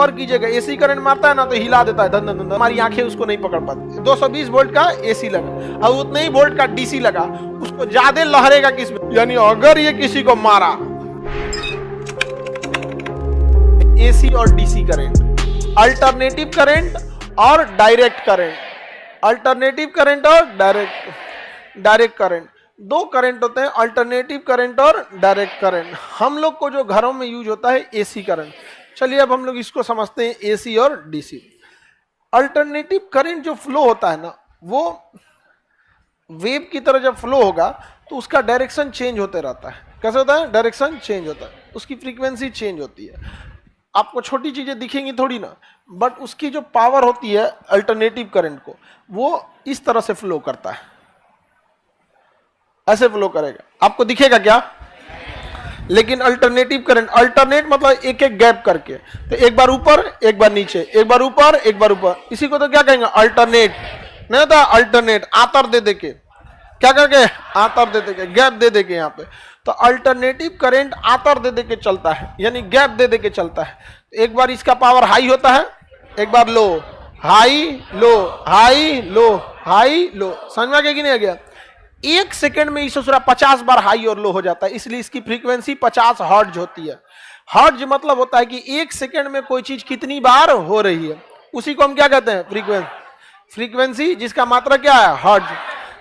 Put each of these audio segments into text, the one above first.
गौर कीजिएगा, AC current मारता है ना तो हिला देता है, धन धन धन, हमारी आंखें उसको नहीं पकड़ पाती। 220 वोल्ट का एसी लगा और उतने ही वोल्ट का डीसी लगा, उसको ज्यादा लहरेगा किस में, यानी अगर ये किसी को मारा, एसी और डीसी करंट, अल्टरनेटिव करंट और डायरेक्ट करंट, अल्टरनेटिव करंट और डायरेक्ट करंट, दो करंट होते हैं, अल्टरनेटिव करंट और डायरेक्ट करंट। हम लोग को जो घरों में यूज होता है एसी करंट। चलिए अब हम लोग इसको समझते हैं, एसी और डीसी। अल्टरनेटिव करंट जो फ्लो होता है ना, वो वेव की तरह जब फ्लो होगा तो उसका डायरेक्शन चेंज होते रहता है। कैसे होता है? डायरेक्शन चेंज होता है, उसकी फ्रीक्वेंसी चेंज होती है। आपको छोटी चीजें दिखेंगी थोड़ी ना, बट उसकी जो पावर होती है अल्टरनेटिव करंट को, वो इस तरह से फ्लो करता है, ऐसे फ्लो करेगा, आपको दिखेगा क्या? लेकिन अल्टरनेटिव करंट, अल्टरनेट मतलब एक एक गैप करके, तो एक बार ऊपर एक बार नीचे, एक बार ऊपर एक बार ऊपर, इसी को तो क्या कहेंगे? अल्टरनेट। नहीं होता अल्टरनेट, आतर दे दे के, क्या करके? आतर दे दे के, गैप दे दे के। यहाँ पे तो अल्टरनेटिव करंट आतर दे दे के चलता है, यानी गैप दे दे के चलता है। एक बार इसका पावर हाई होता है, एक बार low, high low, high low, high low. समझ में आ गया कि नहीं आ गया? एक सेकंड में इसे 50 बार हाई और लो हो जाता है, इसलिए इसकी फ्रीक्वेंसी 50 हर्ट्ज होती है। हर्ट्ज मतलब होता है कि एक सेकंड में कोई चीज कितनी बार हो रही है, उसी को हम क्या कहते हैं? फ्रीक्वेंसी, जिसका मात्रा क्या है? हर्ट्ज।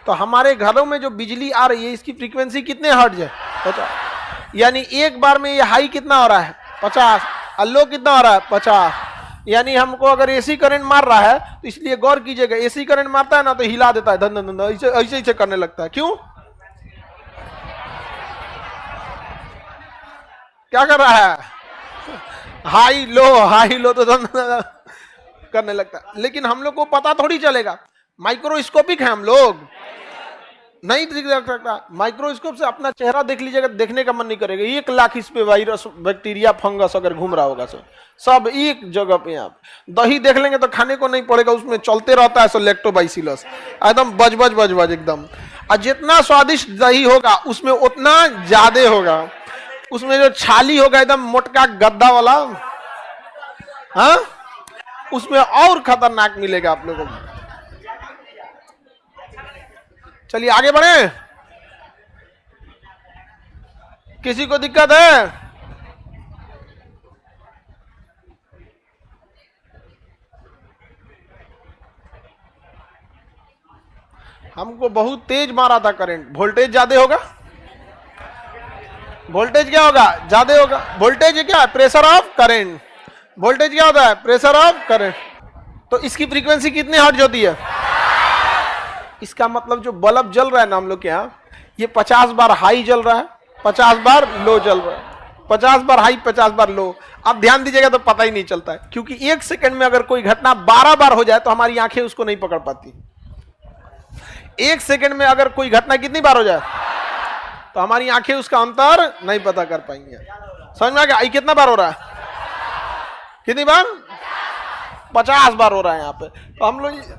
तो हमारे घरों में जो बिजली आ रही है, इसकी फ्रीक्वेंसी कितने हर्ट्ज है? 50। यानी एक बार में ये हाई कितना हो रहा है? 50, और लो कितना हो रहा है? 50। यानी हमको अगर एसी करंट मार रहा है तो इसलिए गौर कीजिएगा, एसी करंट मारता है ना तो हिला देता है, धन धन धन, ऐसे ऐसे करने लगता है। क्यों? क्या कर रहा है? हाई लो तो धन धन करने लगता है। लेकिन हम लोग को पता थोड़ी चलेगा, माइक्रोस्कोपिक है हम लोग, नहीं देख सकता। माइक्रोस्कोप से अपना चेहरा देख लीजिएगा, देखने का मन नहीं करेगा। 1 लाख इस पे वायरस, बैक्टीरिया, फंगस अगर घूम रहा होगा सब एक जगह पे। आप दही देख लेंगे तो खाने को नहीं पड़ेगा, उसमें चलते रहता है सो लैक्टोबाइसिलस, एकदम बज एकदम। और जितना स्वादिष्ट दही होगा उसमें उतना ज्यादा होगा, उसमें जो छाली होगा एकदम मोटका गद्दा वाला, हाँ, उसमें और खतरनाक मिलेगा आप लोगों को। चलिए आगे बढ़े। किसी को दिक्कत है? हमको बहुत तेज मारा था करंट, वोल्टेज ज्यादा होगा। वोल्टेज क्या होगा? ज्यादा होगा। वोल्टेज क्या है? Pressure of current. वोल्टेज क्या होता है? Pressure of current. तो इसकी फ्रीक्वेंसी कितनी हर्ट्ज होती है? इसका मतलब जो बल्ब जल रहा है ना हम लोग के यहाँ, ये 50 बार हाई जल रहा है, 50 बार लो जल रहा है, 50 बार हाई 50 बार लो। आप ध्यान दीजिएगा तो पता ही नहीं चलता है, क्योंकि एक सेकंड में अगर कोई घटना 12 बार हो जाए तो हमारी आंखें उसको नहीं पकड़ पाती। एक सेकंड में अगर कोई घटना कितनी बार हो जाए तो हमारी आंखें उसका अंतर नहीं पता कर पाएंगे। समझ में आ गया? कितना बार हो रहा है? कितनी बार? 50 बार हो रहा है यहाँ पे। तो हम लोग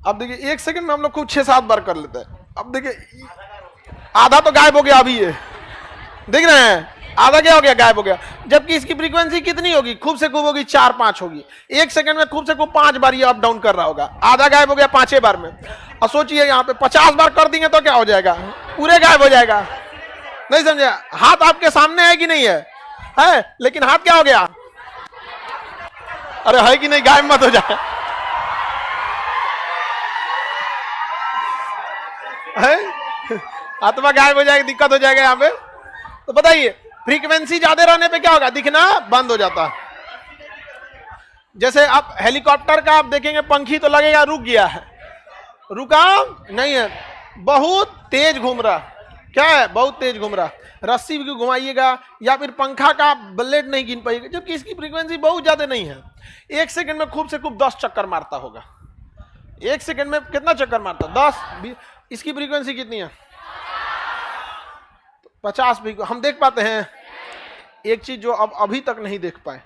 अब देखिए, एक सेकंड में हम लोग खूब 6-7 बार कर लेते हैं। अब देखिए आधा तो गायब हो गया अभी, ये देख रहे हैं, आधा क्या हो गया? गायब हो गया। जबकि इसकी फ्रीक्वेंसी कितनी होगी? खूब से खूब होगी 4-5 होगी। एक सेकंड में खूब से खूब 5 बार ये अप डाउन कर रहा होगा, आधा गायब हो गया 5 बार में। और सोचिए यहाँ पे 50 बार कर देंगे तो क्या हो जाएगा? पूरे गायब हो जाएगा। नहीं समझे? हाथ आपके सामने है कि नहीं है? है, लेकिन हाथ क्या हो गया? अरे है कि नहीं? गायब मत हो जाए। आत्मा गायब हो जाएगी, दिक्कत हो जाएगा यहाँ पे। तो बताइए, फ्रीक्वेंसी ज्यादा रहने पे क्या होगा? दिखना बंद हो जाता। जैसे आप हेलीकॉप्टर का आप देखेंगे, पंखी तो लगेगा रुक गया है, रुका नहीं है, बहुत तेज घूम रहा। क्या है? बहुत तेज घूम रहा। रस्सी भी घुमाइएगा या फिर पंखा का ब्लेड नहीं गिन पाइएगा, जबकि इसकी फ्रीक्वेंसी बहुत ज्यादा नहीं है। एक सेकंड में खूब से खूब 10 चक्कर मारता होगा। एक सेकंड में कितना चक्कर मारता? 10, 20। इसकी फ्रीक्वेंसी कितनी है? 50 भी हम देख पाते हैं। एक चीज जो अब अभी तक नहीं देख पाए,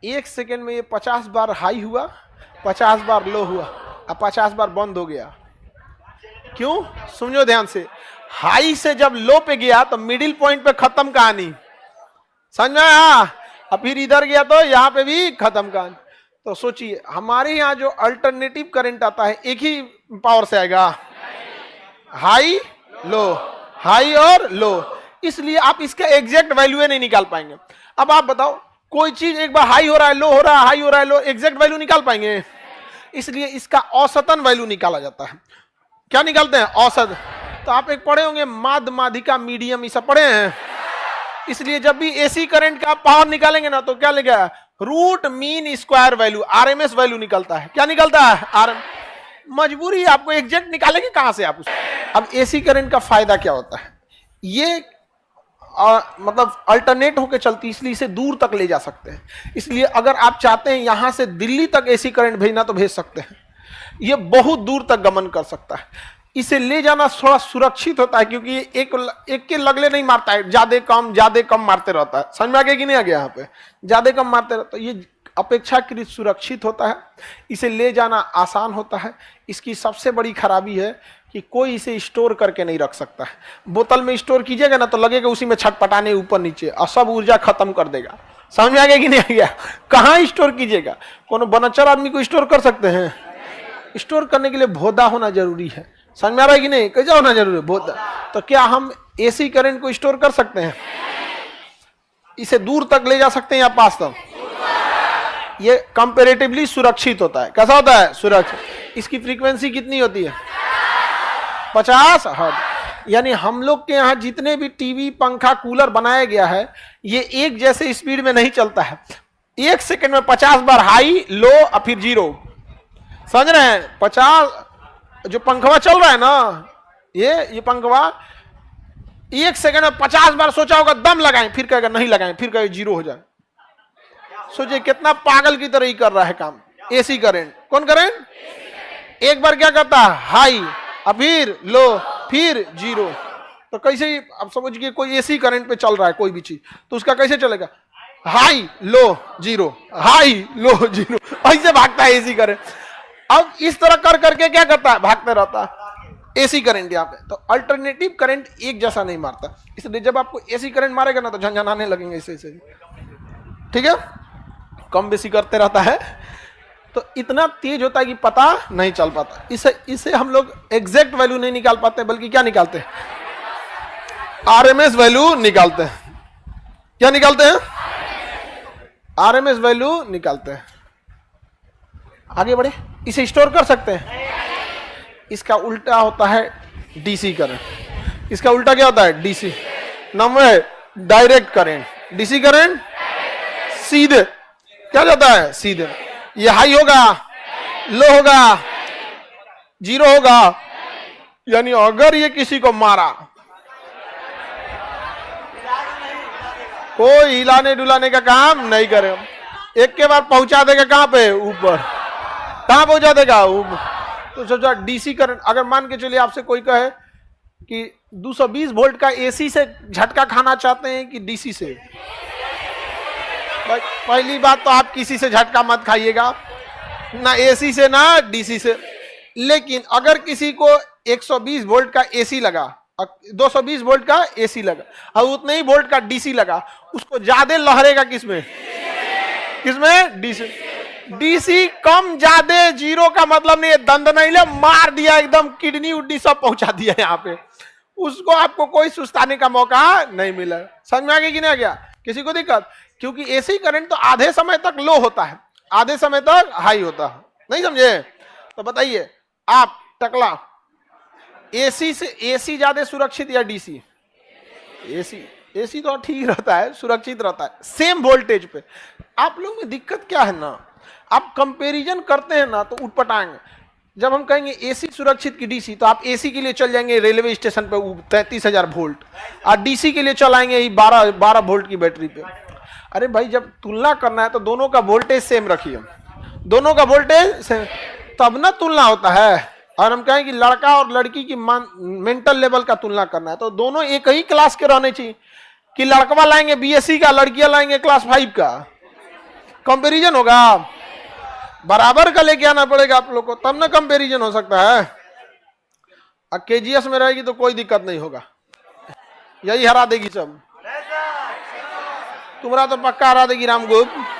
एक सेकंड में ये 50 बार हाई हुआ, 50 बार लो हुआ और 50 बार बंद हो गया। क्यों? सुनियो ध्यान से। हाई से जब लो पे गया तो मिडिल पॉइंट पे खत्म कहानी। समझ में आया? अब फिर इधर गया तो यहाँ पे भी खत्म का। तो सोचिए हमारे यहाँ जो अल्टरनेटिव करंट आता है एक ही पावर से आएगा, हाई लो, हाई और लो, इसलिए आप इसका एग्जैक्ट वैल्यू नहीं निकाल पाएंगे। अब आप बताओ कोई चीज एक बार हाई हो रहा है, लो हो रहा है, हाई हो रहा है, लो, एग्जैक्ट वैल्यू निकाल पाएंगे? इसलिए इसका औसतन वैल्यू निकाला जाता है। क्या निकालते हैं? औसत। तो आप एक पढ़े होंगे माध, माधिका, मीडियम, ये सब पढ़े हैं। इसलिए जब भी एसी करंट का पावर निकालेंगे ना तो क्या लिखा है? Root mean square value, RMS value निकलता है। क्या निकलता है? आरएम। मजबूरी आपको एग्जैक्ट निकालेंगे कहां से आप उसको? अब एसी करंट का फायदा क्या होता है? ये मतलब अल्टरनेट होकर चलती, इसलिए इसे दूर तक ले जा सकते हैं। इसलिए अगर आप चाहते हैं यहां से दिल्ली तक एसी करंट भेजना तो भेज सकते हैं। ये बहुत दूर तक गमन कर सकता है। इसे ले जाना थोड़ा सुरक्षित होता है क्योंकि एक के लगले नहीं मारता है, ज्यादा कम मारते रहता है। समझ में आ गया कि नहीं आ गया? यहाँ पे ज्यादा कम मारते रहता है, ये अपेक्षाकृत सुरक्षित होता है, इसे ले जाना आसान होता है। इसकी सबसे बड़ी खराबी है कि कोई इसे स्टोर करके नहीं रख सकता है। बोतल में स्टोर कीजिएगा ना तो लगेगा उसी में छटपटाने ऊपर नीचे और सब ऊर्जा खत्म कर देगा। समझ में आ गया कि नहीं आ गया? कहाँ स्टोर कीजिएगा? कोनो बनच्चर आदमी को स्टोर कर सकते हैं? स्टोर करने के लिए भोदा होना जरूरी है। समझ में आ रहा है कि नहीं? कैसा होना जरूरी है? भोदा। तो क्या हम एसी करंट को स्टोर कर सकते हैं? इसे दूर तक ले जा सकते हैं या पास तक? ये कंपैरेटिवली सुरक्षित होता है। कैसा होता है? सुरक्षित। इसकी फ्रीक्वेंसी कितनी होती है? 50 हर्ट्ज। यानी हम लोग के यहाँ जितने भी टीवी, पंखा, कूलर बनाया गया है ये एक जैसे स्पीड में नहीं चलता है। 1 सेकंड में 50 बार हाई, लो और फिर जीरो। समझ रहे हैं? 50 जो पंखवा चल रहा है ना, ये पंखवा 1 सेकंड में 50 बार सोचा होगा दम लगाएं, फिर कहेगा नहीं लगाएं, फिर कहेगा जीरो हो जाए। सोचिए कितना पागल की तरह ही कर रहा है काम एसी करंट। कौन करंट? एक बार क्या करता है? हाई, अब फिर लो, फिर जीरो। तो कैसे? अब समझिए कोई एसी करंट पे चल रहा है कोई भी चीज, तो उसका कैसे चलेगा? High low zero, high low zero, ऐसे भागता है एसी करंट। अब इस तरह कर करके क्या करता है? भागते रहता है एसी करंट यहाँ पे। तो अल्टरनेटिव करंट एक जैसा नहीं मारता, इसलिए जब आपको एसी करंट मारेगा ना तो झंझनाने लगेंगे ऐसे ऐसे। ठीक है? कम बेसी करते रहता है तो इतना तेज होता है कि पता नहीं चल पाता। इसे हम लोग एग्जैक्ट वैल्यू नहीं निकाल पाते, बल्कि क्या निकालते हैं? आरएमएस वैल्यू निकालते हैं। क्या निकालते हैं? आरएमएस वैल्यू निकालते हैं। आगे बढ़े। इसे स्टोर कर सकते हैं? इसका उल्टा होता है डीसी करंट। इसका उल्टा क्या होता है? DC. Number direct current. DC current सीधे क्या जाता है? सीधे। ये हाई होगा, लो होगा, जीरो होगा। यानी अगर ये किसी को मारा, कोई हिलाने डुलाने का काम नहीं करे, एक के बार पहुंचा देगा कहां पे? ऊपर। कहां पहुंचा देगा? ऊपर। तो सोचा डीसी करंट। अगर मान के चलिए आपसे कोई कहे कि 220 वोल्ट का एसी से झटका खाना चाहते हैं कि डीसी से, पहली बात तो आप किसी से झटका मत खाइएगा, ना एसी से ना डीसी से। लेकिन अगर किसी को 120 वोल्ट का एसी लगा, 220 वोल्ट का एसी लगा और उतने ही वोल्ट का डीसी लगा, उसको ज्यादा लहरेगा किसमें? किसमें? डीसी। डीसी कम ज्यादा जीरो का मतलब नहीं है, दंड नहीं ले, मार दिया एकदम, किडनी उड्डी सब पहुंचा दिया यहाँ पे, उसको आपको कोई सुस्ताने का मौका नहीं मिला। समझ में आ गया कि नहीं आ गया? किसी को दिक्कत? क्योंकि एसी करंट तो आधे समय तक लो होता है, आधे समय तक हाई होता है। नहीं समझे? तो बताइए आप टकला, एसी से एसी ज्यादा सुरक्षित या डीसी? एसी तो ठीक रहता है, सुरक्षित रहता है सेम वोल्टेज पे। आप लोग में दिक्कत क्या है ना, आप कंपैरिजन करते हैं ना तो उठपटाएंगे। जब हम कहेंगे एसी सुरक्षित की डीसी, तो आप एसी के लिए चल जाएंगे रेलवे स्टेशन पे 33,000 वोल्ट, और डीसी के लिए चलाएंगे 12 वोल्ट की बैटरी पे। अरे भाई जब तुलना करना है तो दोनों का वोल्टेज सेम रखिए, दोनों का वोल्टेज सेम, तब ना तुलना होता है। और हम कहें कि लड़का और लड़की की मेंटल लेवल का तुलना करना है तो दोनों एक ही क्लास के रहने चाहिए, कि लड़का लाएंगे बीएससी का, लड़कियां लाएंगे क्लास 5 का, कंपैरिजन होगा? बराबर का लेके आना पड़ेगा आप लोग को, तब ना कंपैरिजन हो सकता है। अब केजीएस में रहेगी तो कोई दिक्कत नहीं होगा, यही हरा देगी सब। तुम्हारा तो पक्का हरा देगी रामगुप्त।